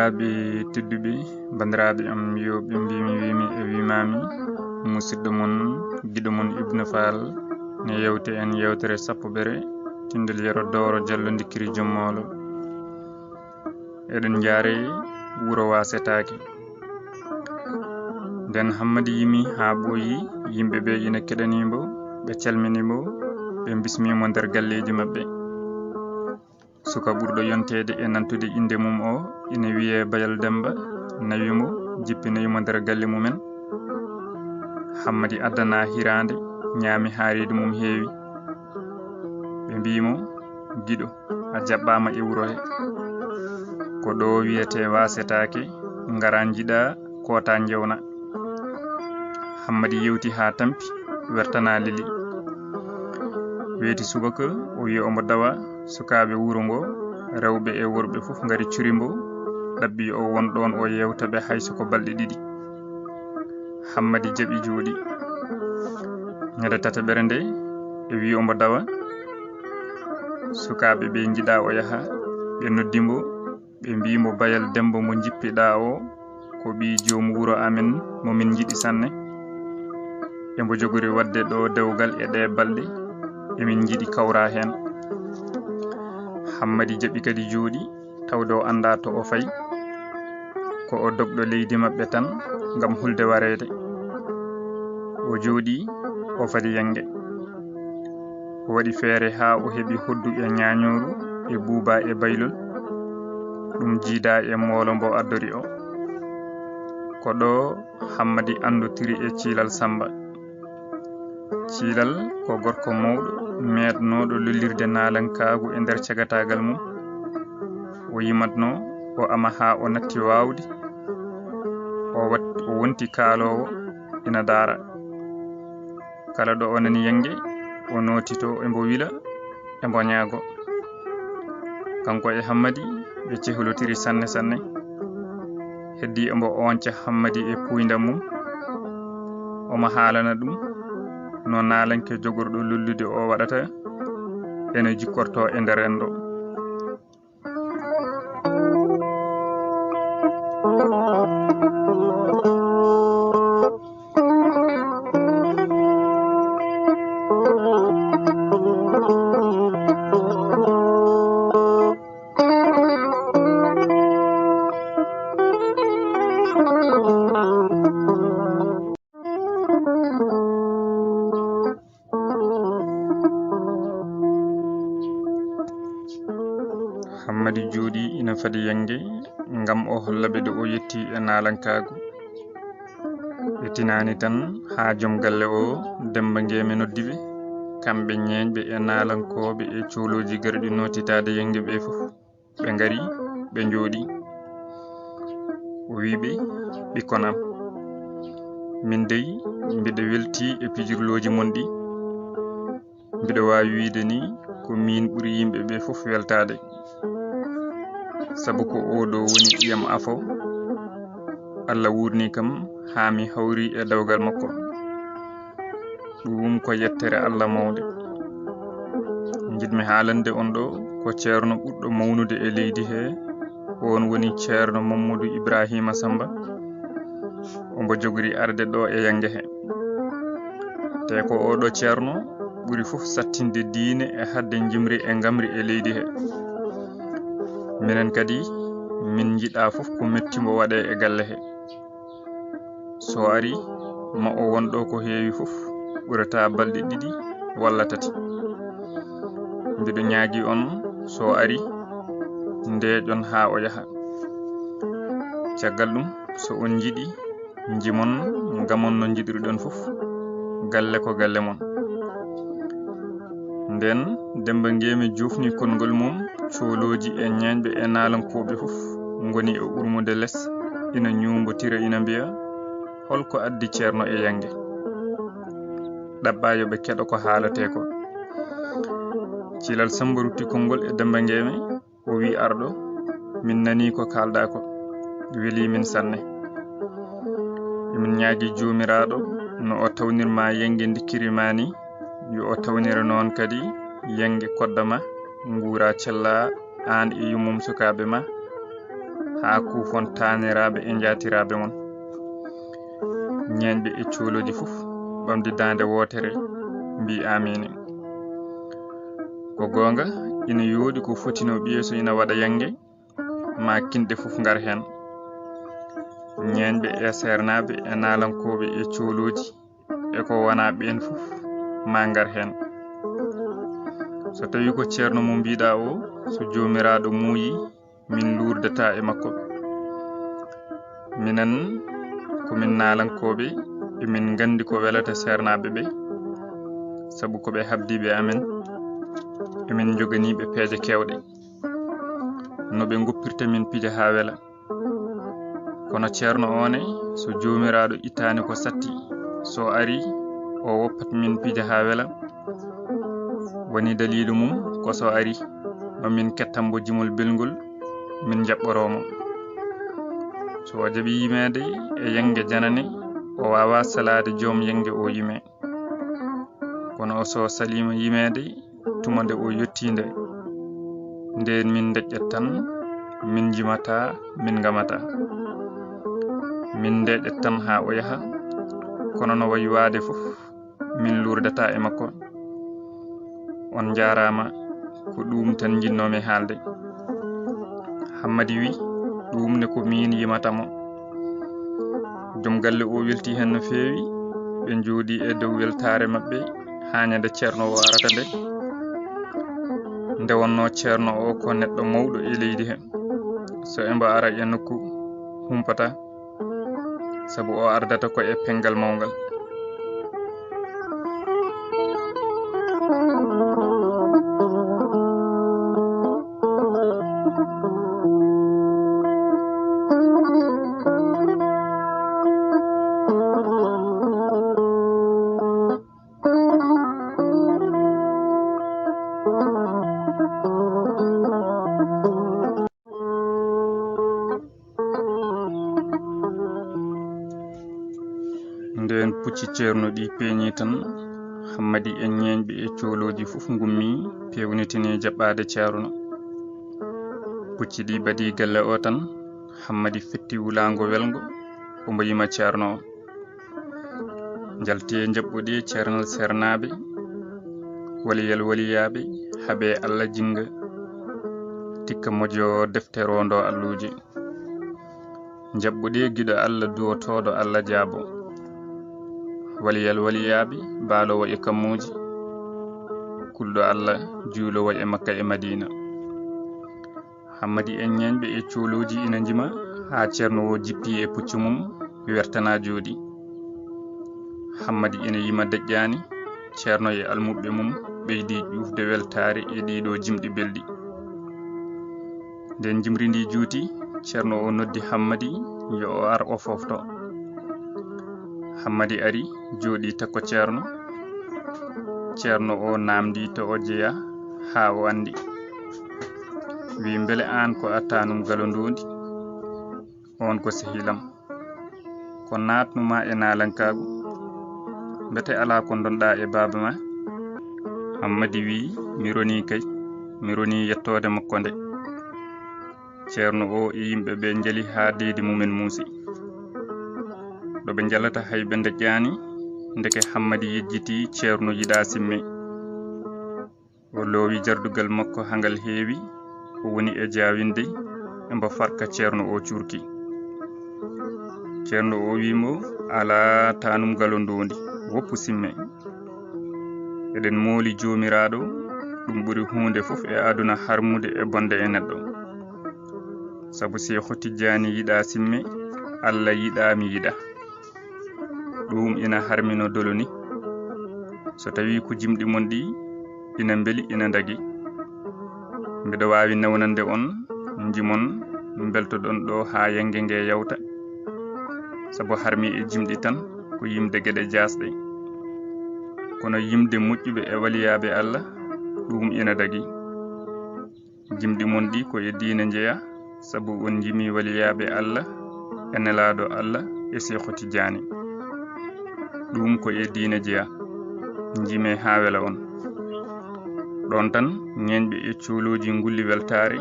bandiraɓe tedduɓe bandiraɓe am yoɓe mbimi wimi e wimami musidɗo mon giɗo mon Ibn Fall ne yewte en yewtere sappo bere tindel yero dowro jallo dikkiri jommolo eɗen jaare wuro wasetake den hammadi yimi ha ɓooyi yimɓeɓe ina keɗanimo ɓe calminimo ɓe bismimo nder galleji mabɓe suka ɓurɗo yontede e nantude inde mum o ina wiye Bayal Demba nawimo jippinoyimo nder galle mumen hammadi addana hirande ñaami haaride mum heewi ɓe mbimo giɗo a jaɓɓama e wuro he ko ɗo wiyete wasetake ngara jiiɗa kota jewna hammadi yewti ha tampi wertana lili weeti subaka o wi omo dawa sukaɓe wuro ngo rewɓe e worɓe fof ngari curimbo ɗabbi o won ɗon o yewtaɓe hayso ko balɗe ɗiɗi hammadi jaɓi jooɗi ñande tataɓere nde e wi omo dawa sukaɓe ɓe jiiɗa o yaha ɓe noddimo ɓe mbimo Bayal Demba mo jippiɗa o ko ɓi joomu wuro amen momin jiiɗi sanne embo jogori wadde ɗo dewgal e ɗe balɗe emin jiiɗi kawra hen hammadi jaɓi kadi jooɗi tawde o anda to o fayi ko o dogɗo leydi mabɓe tan ngam hulde warede o jooɗi o fadi yange o waɗi feere ha o heɓi hoddu e ñañoru e buuba e baylol ɗum jiida e moolo mbo addori o ko ɗo hammadi andotiri e Thiilal Samba Thiilal ko gorko mawɗo meɗnoɗo lollirde naalankaagu e nder cagatagal mum o yimatno o ama ha o natti wawde o wonti kaalowo ina daara kala ɗo o nani yange o notito embo wila embo ñaago kanko e hammadi ɓe cehlotiri sanne sanne heddi embo onca hammadi e puydam mum omo haalana ɗum no naalanke jogorɗo lollude o waɗata ene jikkorto e nder rendo hammadi jooɗi ina fadi yange ngam o holla ɓe do o yetti e naalankaagu ɓe tinani tan ha joom galle o Demba Ngeme noddiɓe kamɓe ñeeñɓe e naalankoɓe e cooloji garɗi notitade yange ɓe fof ɓe ngari ɓe jooɗi o wiɓe ɓikkon am min dey mbiɗa welti e pijirloji mon ɗi mbiɗa wawi wiide ni ko min ɓuuri yimɓe ɓe fof weltade sabu ko oɗo woni ƴiyam afo Allah wurni kam ha mi hawri e dawgal makko ɗum ko yettere Allah mawde jiɗmi haalande on ɗo ko ceerno ɓurɗo mawnude e leydi he on woni ceerno Mamadou Ibrahima Samba ombo jogori arde ɗo e yange he te ko oɗo ceerno ɓuri fof sattinde diine e hadde jimri e ngamri e leydi he minen kadi min jiɗa fof ko mettimo waɗe e galle he so ari ma o wonɗo ko heewi fof ɓurata balɗe ɗiɗi walla tati mbiɗo ñaagi on so ari ndeeƴon ha o yaha caggal ɗum so on jiɗi jimon gamon no jiɗirɗon fof galle ko galle mon nden Demba Ngeme jufni konngol mum cooloji e ñeeñɓe e naalankoɓe fof ngoni e urmude less ina ñumbotira ina mbiya holko addi ceerno e yange ɗaɓɓa yoɓe keɗo ko haalate ko Thiilal Samba rutti konngol e Demba Ngeme o wi arɗo min nani ko kalɗa ko weli min sanne min ñaagi jomiraɗo no o tawnirma yange dikkirima ni yo o tawnira noon kadi yange koddama nguura cella an e yumum sukaɓe ma ha kufon taniraɓe e jatiraɓe mon ñeñɓe e cuuloji fof ɓamdi dande wotere mbi amini. Ko gonga ina yoodi ko fotino ɓiyeso ina waɗa yangue ma kinɗe fof ngar hen. ñeñɓe e sernaɓe e nalankoɓe e cuuloji e ko wona ɓen fof ma ngar hen. So tawi ko ceerno mo mbiɗa o so jomiraɗo muuyi min lurdata e makko. Minen komin nalankoɓe emin gandi ko welata sernaɓe ɓe saabu koɓe habdiɓe amen emin joganiɓe peeje kewɗe noɓe goppirta min piija ha wela. Kono ceerno one so jomiraɗo ittani ko satti so ari o woppat min piija ha wela woni dalilu mum ko so ari mamin kettambo jimol belgol min jaɓɓoromo. So o jaaɓi yimede e yangue janane o wawa salade joom yangue o yime. Kono so salima yimede tumande o yettinde nden min deƴƴat tan min jimata min gamata min deƴƴat tan ha o yaha. Kono no wayi waade fof min lurdata e makko. On jarama ko ɗum tan jinnomi haalde. Hammadi wi ɗumne ko min yimatamo. Joom galle o welti hen no feewi ɓe jooɗi e dow weltare mabɓe hañande ceerno o arata nde wonno ceerno o ko neɗɗo mawɗo e leydi he. So embo ara e nokku humpata sabu o ardata ko e pengal mawgal. Nden pucci ceerno ɗi peñi tan Hammadi en ñeñɓe e cooloji fof gummi pewnitini jaɓɓade ceerno. Pucci ɗi badi galle o tan Hammadi fetti wulango welgo omo yima ceerno o. Jalti e jaɓɓuɗi ceernal sernaɓe waliyal waliyaɓe haaɓe Allah jinga tikka moƴo defte rondo alluji. Jaɓɓuɗi giɗo Allah duwotoɗo Allah jaabo. Waliyal waliyaɓe baalowo e kammuji kulɗo Allah juulowo e Makka e Madina. Hammadi en ñeñɓe e cuuloji ina jima ha ceerno o jippi e puccu mum wertana jooɗi. Hammadi ina yima deƴƴani ceerno e almuɓɓe mum ɓeydi ƴufde weltare e ɗiɗo jimɗi belɗi. Nden jimri ndi juuti ceerno o noddi Hammadi yo o ar o fofto. Hammadi ari jooɗi takko ceerno. Ceerno o namdi to o jeeya ha o andi. Wi beele an ko attanum galondondi on ko sehilam ko natnuma e nalankagu mbete ala ko donɗa e baba ma. Hammadi wi mi roni kay mi roni yettode makko nde. Ceerno o e yimɓe ɓe jali ha deydi mumen muusi. ɗo ɓe jalata hay ɓe deƴƴani ndeke Hammadi yejjiti ceerno yiɗa simme. O loowi jardugal makko hangal heewi o woni e jawinde embo farka ceerno o curki. Ceerno o wimo ala tanum galondondi woppu simme. Eɗen mooli jomiraɗo ɗum ɓuri hunde fof e aduna harmude e bonde e neɗɗo. Sabu Seexu Tijjani yiɗa simme Allah yiɗa mi yiɗa. ɗum ina harmino doloni. So tawi ko jimɗi mon ɗi ina beeli ina dagi mbiɗo wawi newnande on jimon beltoɗon ɗo ha yangue ngue yawta sabu harmi e jimɗi tan ko yimde gueɗe jasɗe. Kono yimde moƴƴuɓe e waliyaɓe Allah ɗum ina dagi. Jimɗi mon ɗi ko e diina jeeya sabu on jimi waliyaɓe Allah e nelaɗo Allah e Seexu Tijjani. ɗum ko e diina jeeya jime ha wela on. ɗon tan ñeñɓe e cuuloji ngulli weltare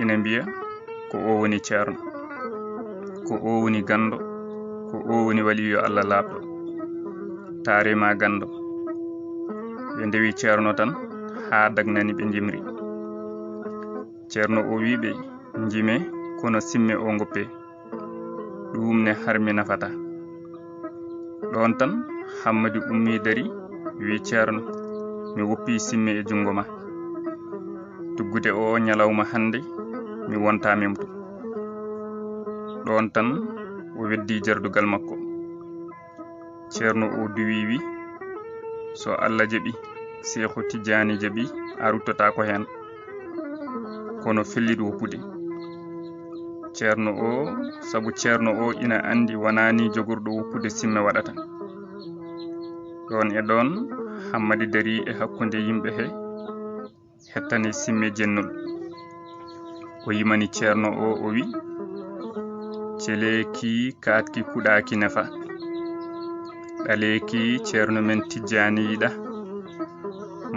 ina mbiya ko o woni ceerno. ko o woni gando, ko o woni waliyo Allah labɗo taarima gando. ɓe ndewi ceerno tan ha dagnani ɓe jimri. ceerno o wiɓe jime kono simme o goppe, ɗum ne harmi nafata. ɗon tan Hammadi ummi dari wi ceerno, mi woppi simme e jungo ma, tuggude o nyalawma hande mi wonta memtu. ɗon tan o weddi jardugal makko. ceerno o duwi wi, so Allah jaɓi, Seexu Tijani jaɓi, a ruttata ko hen, kono felliɗo woppude. ceerno o sabu ceerno o ina andi wonani jogorɗo woppude simme waɗata. ɗon e ɗon Hammadi dari e hakkunde yimɓe he hettani simme jennol. o yimani ceerno o wi, celeki katki kuɗaki nafa, ɗaleki ceerno men Tijani yiɗa,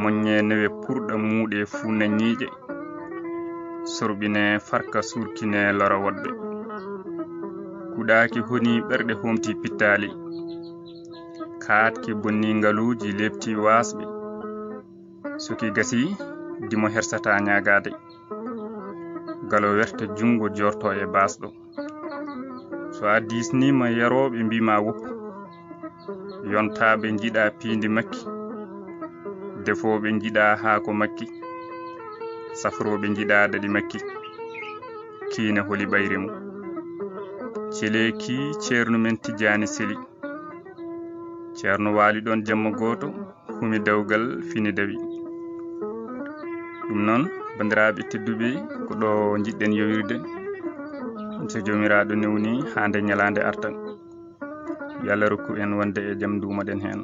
moññe newe purɗa muuɗe fuu naññiije, sorɓine farka surkine lora woɗɓe. kuɗaki honi ɓerɗe homti pittali, kaatki bonni ngaluuji lebti wasɓe, soki gasi dimo hersata ñagade, galo werte jungo jorto e basɗo. so a disnima yaroɓe mbima woppu, yontaɓe jiɗa piindi makki, defoɓe jiɗa haako makki, safroɓe jiɗa daɗi makki, kiine holi ɓayre mum. celeki ceerno men Tijani seli. ceerno waali ɗon jamma goto, humi dawgal fini dawi. ɗum noon bandiraɓe tedduɓe, ko ɗo jiɗɗen yowirde. so jomiraɗo newni hande ñalande artan, yo Allah rokku en wonde e jaam duumoɗen hen.